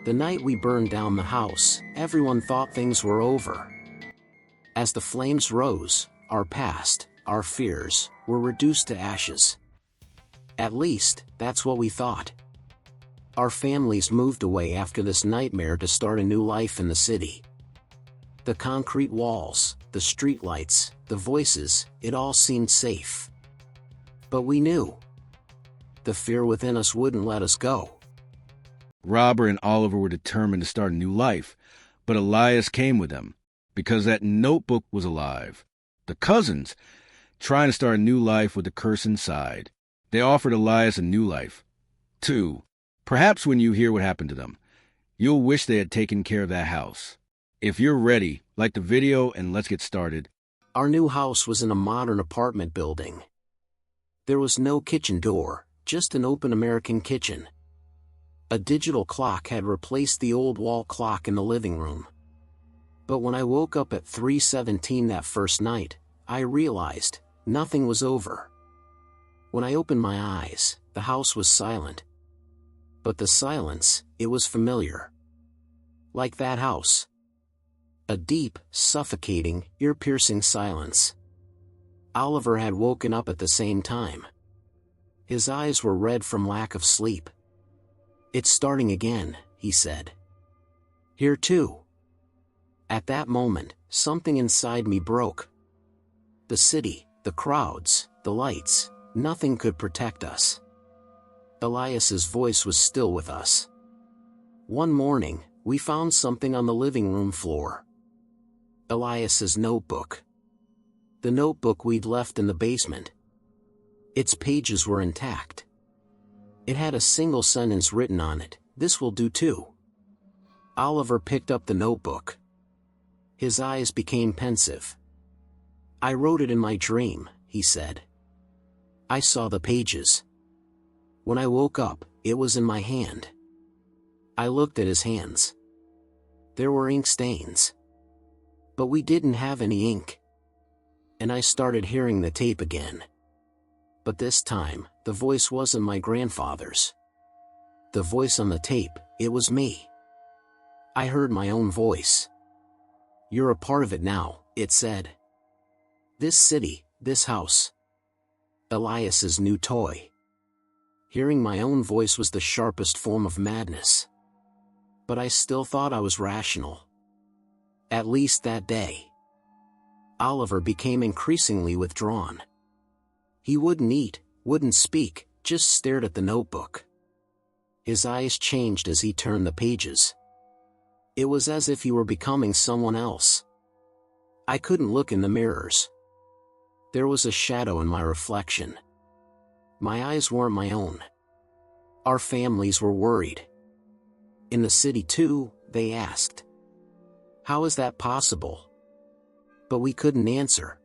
The night we burned down the house, everyone thought things were over. As the flames rose, our past, our fears, were reduced to ashes. At least, that's what we thought. Our families moved away after this nightmare to start a new life in the city. The concrete walls, the streetlights, the voices, it all seemed safe. But we knew. The fear within us wouldn't let us go. Robert and Oliver were determined to start a new life, but Elias came with them, because that notebook was alive. The cousins, trying to start a new life with the curse inside. They offered Elias a new life. 2. Perhaps when you hear what happened to them, you'll wish they had taken care of that house. If you're ready, like the video and let's get started. Our new house was in a modern apartment building. There was no kitchen door, just an open American kitchen. A digital clock had replaced the old wall clock in the living room. But when I woke up at 3:17 that first night, I realized nothing was over. When I opened my eyes, the house was silent. But the silence, it was familiar. Like that house. A deep, suffocating, ear-piercing silence. Oliver had woken up at the same time. His eyes were red from lack of sleep. "It's starting again," he said. "Here too." At that moment, something inside me broke. The city, the crowds, the lights, nothing could protect us. Elias's voice was still with us. One morning, we found something on the living room floor. Elias's notebook. The notebook we'd left in the basement. Its pages were intact. It had a single sentence written on it, "This will do too." Oliver picked up the notebook. His eyes became pensive. "I wrote it in my dream," he said. "I saw the pages. When I woke up, it was in my hand." I looked at his hands. There were ink stains. But we didn't have any ink. And I started hearing the tape again. But this time, the voice wasn't my grandfather's. The voice on the tape, it was me. I heard my own voice. "You're a part of it now," it said. "This city, this house. Elias's new toy." Hearing my own voice was the sharpest form of madness. But I still thought I was rational. At least that day. Oliver became increasingly withdrawn. He wouldn't eat, wouldn't speak, just stared at the notebook. His eyes changed as he turned the pages. It was as if he were becoming someone else. I couldn't look in the mirrors. There was a shadow in my reflection. My eyes weren't my own. Our families were worried. In the city too, they asked. How is that possible? But we couldn't answer.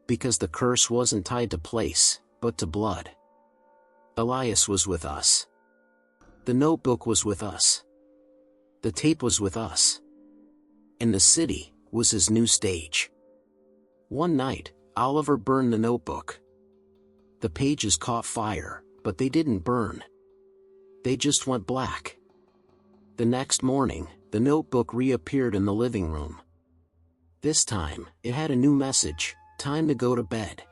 Because the curse wasn't tied to place, but to blood. Elias was with us. The notebook was with us. The tape was with us. And the city was his new stage. One night, Oliver burned the notebook. The pages caught fire, but they didn't burn. They just went black. The next morning, the notebook reappeared in the living room. This time, it had a new message: time to go to bed.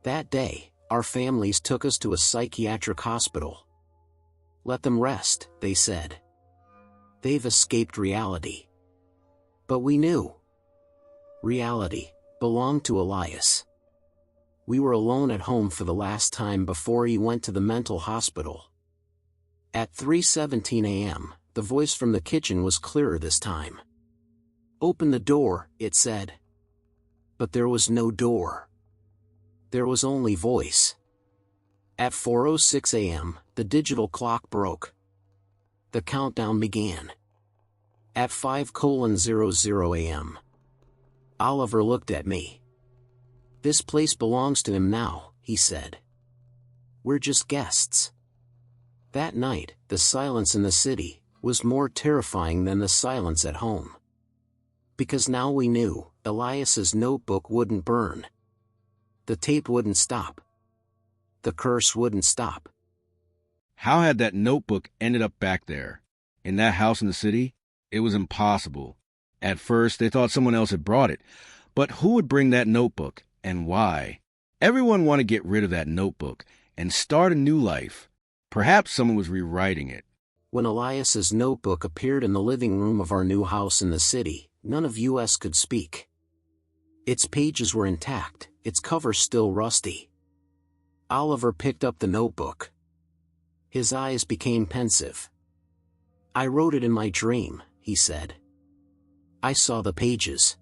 That day, our families took us to a psychiatric hospital. Let them rest, they said. They've escaped reality. But we knew. Reality belonged to Elias. We were alone at home for the last time before he went to the mental hospital. At 3:17 a.m., the voice from the kitchen was clearer this time. "Open the door," it said. But there was no door. There was only voice. At 4:06 a.m., the digital clock broke. The countdown began. At 5:00 a.m. Oliver looked at me. "This place belongs to him now," he said. "We're just guests." That night, the silence in the city was more terrifying than the silence at home. Because now we knew, Elias's notebook wouldn't burn. The tape wouldn't stop. The curse wouldn't stop. How had that notebook ended up back there? In that house in the city, it was impossible. At first, they thought someone else had brought it. But who would bring that notebook, and why? Everyone wanted to get rid of that notebook and start a new life. Perhaps someone was rewriting it. When Elias's notebook appeared in the living room of our new house in the city, none of us could speak. Its pages were intact, its cover still rusty. Oliver picked up the notebook. His eyes became pensive. "I wrote it in my dream," he said. "I saw the pages.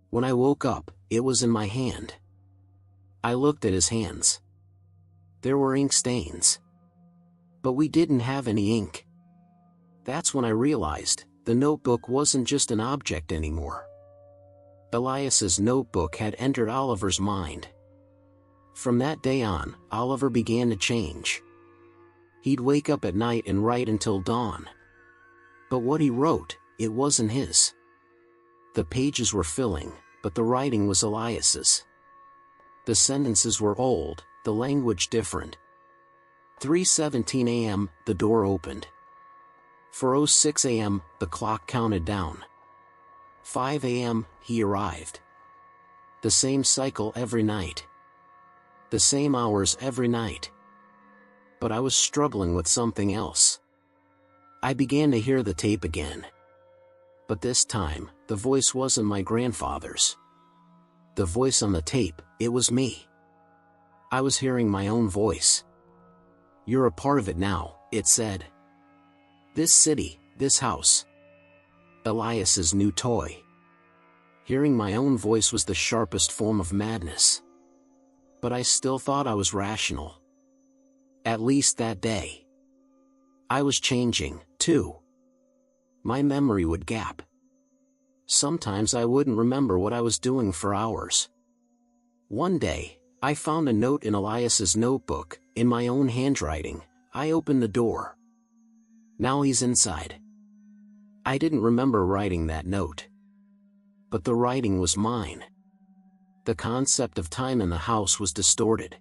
When I woke up, it was in my hand." I looked at his hands. There were ink stains. But we didn't have any ink. That's when I realized the notebook wasn't just an object anymore. Elias's notebook had entered Oliver's mind. From that day on, Oliver began to change. He'd wake up at night and write until dawn. But what he wrote, it wasn't his. The pages were filling, but the writing was Elias's. The sentences were old, the language different. 3:17 a.m., the door opened. 4:06 a.m., the clock counted down. 5 a.m., he arrived. The same cycle every night. The same hours every night. But I was struggling with something else. I began to hear the tape again. But this time, the voice wasn't my grandfather's. The voice on the tape, it was me. I was hearing my own voice. "You're a part of it now," it said. "This city, this house. Elias's new toy." Hearing my own voice was the sharpest form of madness. But I still thought I was rational. At least that day. I was changing, too. My memory would gap. Sometimes I wouldn't remember what I was doing for hours. One day, I found a note in Elias's notebook, in my own handwriting. I opened the door. Now he's inside. I didn't remember writing that note. But the writing was mine. The concept of time in the house was distorted.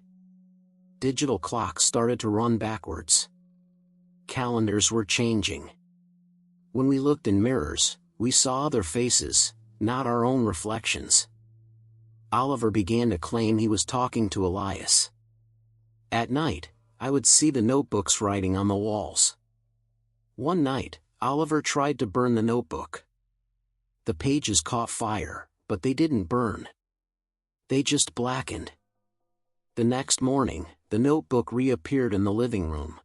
Digital clocks started to run backwards. Calendars were changing. When we looked in mirrors, we saw other faces, not our own reflections. Oliver began to claim he was talking to Elias. At night, I would see the notebook's writing on the walls. One night, Oliver tried to burn the notebook. The pages caught fire, but they didn't burn. They just blackened. The next morning, the notebook reappeared in the living room.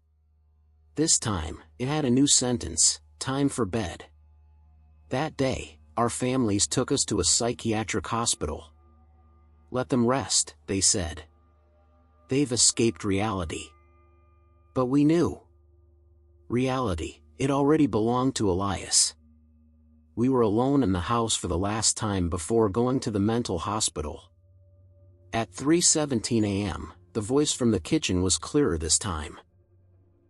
This time, it had a new sentence: "Time for bed." That day, our families took us to a psychiatric hospital. "Let them rest," they said. "They've escaped reality." But we knew. Reality, it already belonged to Elias. We were alone in the house for the last time before going to the mental hospital. At 3:17 a.m., the voice from the kitchen was clearer this time.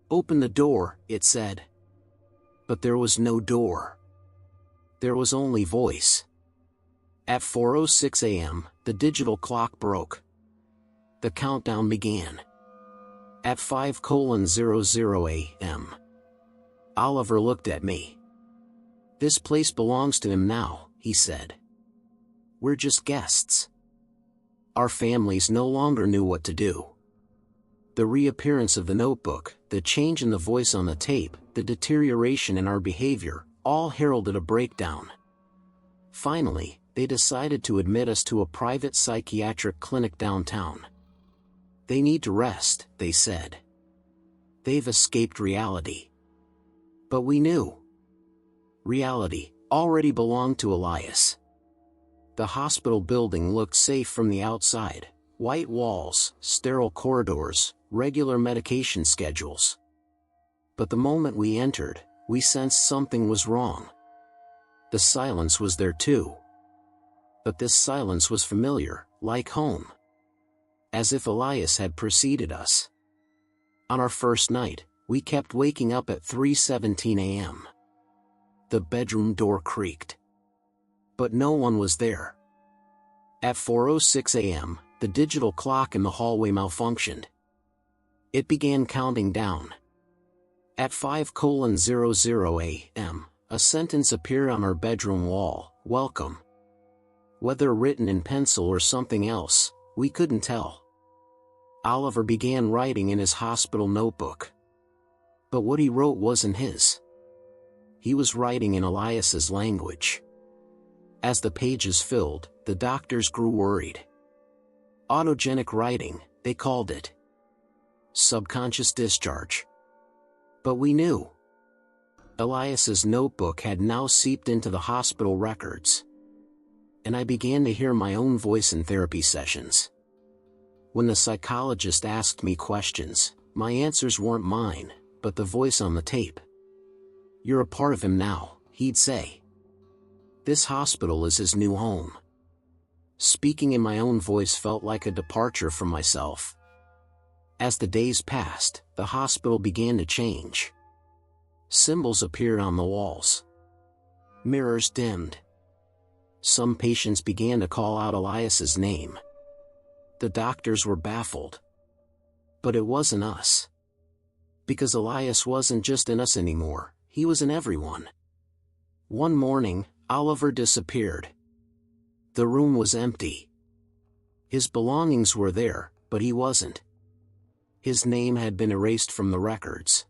"Open the door," it said. But there was no door. There was only voice. At 4:06 a.m., the digital clock broke. The countdown began. At 5:00 a.m., Oliver looked at me. "This place belongs to him now," he said. "We're just guests." Our families no longer knew what to do. The reappearance of the notebook, the change in the voice on the tape, the deterioration in our behavior, all heralded a breakdown. Finally, they decided to admit us to a private psychiatric clinic downtown. "They need to rest," they said. "They've escaped reality." But we knew. Reality already belonged to Elias. The hospital building looked safe from the outside: white walls, sterile corridors, regular medication schedules. But the moment we entered, we sensed something was wrong. The silence was there too. But this silence was familiar, like home. As if Elias had preceded us. On our first night, we kept waking up at 3:17 a.m. The bedroom door creaked. But no one was there. At 4:06 a.m., the digital clock in the hallway malfunctioned. It began counting down. At 5:00 a.m., a sentence appeared on our bedroom wall, "Welcome." Whether written in pencil or something else, we couldn't tell. Oliver began writing in his hospital notebook. But what he wrote wasn't his. He was writing in Elias's language. As the pages filled, the doctors grew worried. Autogenic writing, they called it. Subconscious discharge. But we knew. Elias's notebook had now seeped into the hospital records. And I began to hear my own voice in therapy sessions. When the psychologist asked me questions, my answers weren't mine, but the voice on the tape. "You're a part of him now," he'd say. "This hospital is his new home." Speaking in my own voice felt like a departure from myself. As the days passed, the hospital began to change. Symbols appeared on the walls. Mirrors dimmed. Some patients began to call out Elias's name. The doctors were baffled. But it wasn't us. Because Elias wasn't just in us anymore, he was in everyone. One morning, Oliver disappeared. The room was empty. His belongings were there, but he wasn't. His name had been erased from the records.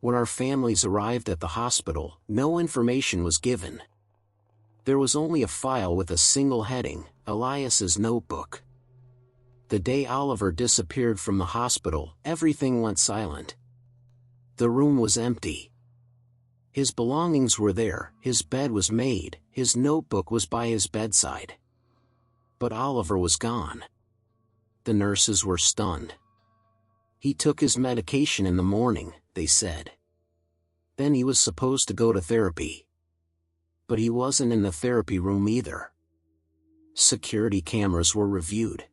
When our families arrived at the hospital, no information was given. There was only a file with a single heading, Elias's notebook. The day Oliver disappeared from the hospital, everything went silent. The room was empty. His belongings were there, his bed was made, his notebook was by his bedside. But Oliver was gone. The nurses were stunned. He took his medication in the morning, they said. Then he was supposed to go to therapy. But he wasn't in the therapy room either. Security cameras were reviewed.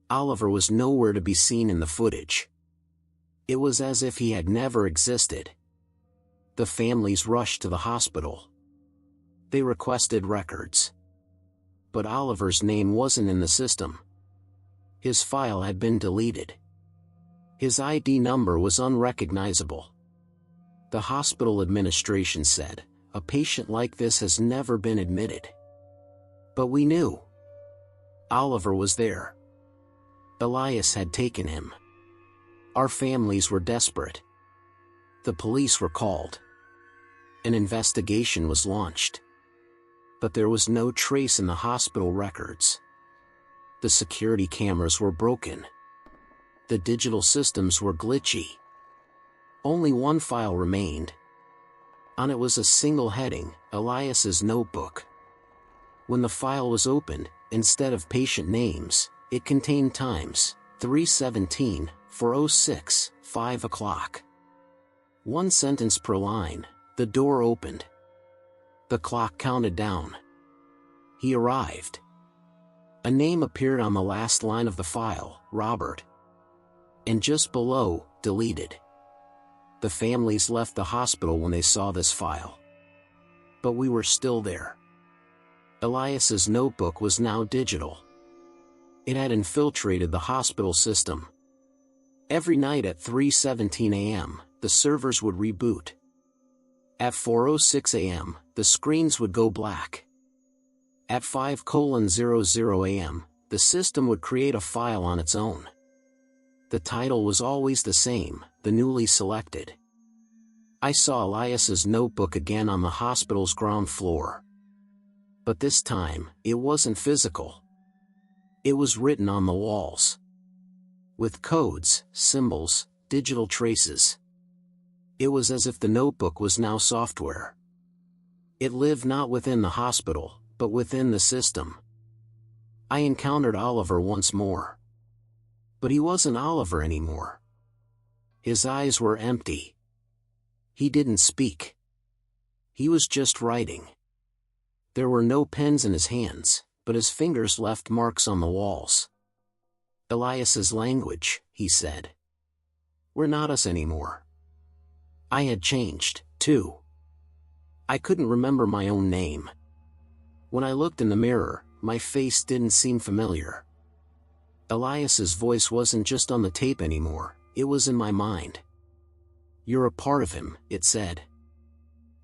Oliver was nowhere to be seen in the footage. It was as if he had never existed. The families rushed to the hospital. They requested records. But Oliver's name wasn't in the system. His file had been deleted. His ID number was unrecognizable. The hospital administration said, "A patient like this has never been admitted." But we knew. Oliver was there. Elias had taken him. Our families were desperate. The police were called. An investigation was launched. But there was no trace in the hospital records. The security cameras were broken. The digital systems were glitchy. Only one file remained. On it was a single heading, Elias's notebook. When the file was opened, instead of patient names, it contained times, 3:17, 4:06, 5 o'clock. One sentence per line. The door opened. The clock counted down. He arrived. A name appeared on the last line of the file, Robert. And just below, deleted. The families left the hospital when they saw this file. But we were still there. Elias's notebook was now digital. It had infiltrated the hospital system. Every night at 3:17 a.m., the servers would reboot. At 4:06 a.m., the screens would go black. At 5:00 a.m., the system would create a file on its own. The title was always the same, the newly selected. I saw Elias's notebook again on the hospital's ground floor. But this time, it wasn't physical. It was written on the walls. With codes, symbols, digital traces. It was as if the notebook was now software. It lived not within the hospital, but within the system. I encountered Oliver once more. But he wasn't Oliver anymore. His eyes were empty. He didn't speak. He was just writing. There were no pens in his hands, but his fingers left marks on the walls. Elias's language, he said. We're not us anymore. I had changed, too. I couldn't remember my own name. When I looked in the mirror, my face didn't seem familiar. Elias's voice wasn't just on the tape anymore, it was in my mind. You're a part of him, it said.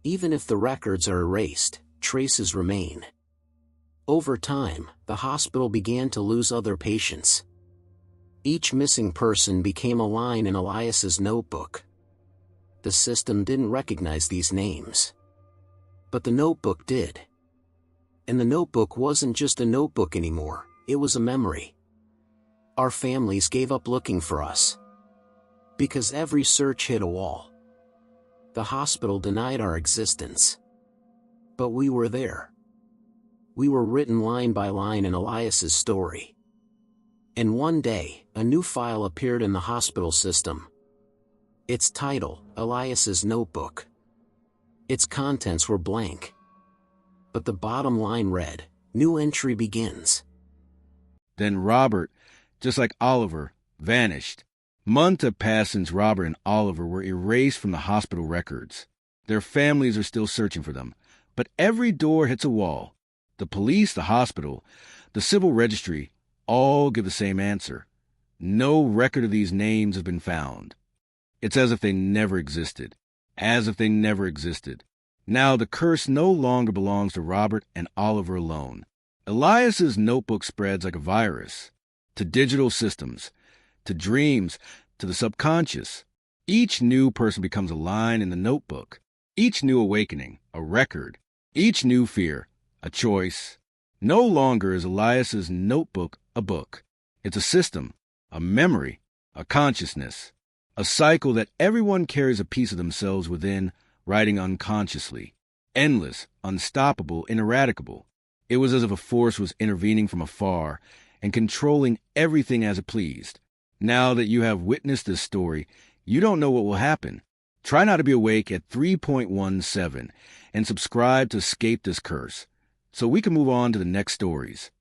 Even if the records are erased, traces remain. Over time, the hospital began to lose other patients. Each missing person became a line in Elias's notebook. The system didn't recognize these names. But the notebook did. And the notebook wasn't just a notebook anymore, it was a memory. Our families gave up looking for us. Because every search hit a wall. The hospital denied our existence. But we were there. We were written line by line in Elias's story. And one day, a new file appeared in the hospital system. Its title, Elias's Notebook. Its contents were blank. But the bottom line read, "New entry begins." Then Robert, just like Oliver, vanished. Months have passed since Robert and Oliver were erased from the hospital records. Their families are still searching for them. But every door hits a wall. The police, the hospital, the civil registry, all give the same answer. No record of these names has been found. It's as if they never existed. As if they never existed. Now the curse no longer belongs to Robert and Oliver alone. Elias's notebook spreads like a virus. To digital systems. To dreams. To the subconscious. Each new person becomes a line in the notebook. Each new awakening, a record. Each new fear, a choice. No longer is Elias's notebook a book. It's a system, a memory, a consciousness, a cycle that everyone carries a piece of themselves within, writing unconsciously. Endless, unstoppable, ineradicable. It was as if a force was intervening from afar and controlling everything as it pleased. Now that you have witnessed this story, you don't know what will happen. Try not to be awake at 3.17 and subscribe to escape this curse, so we can move on to the next stories.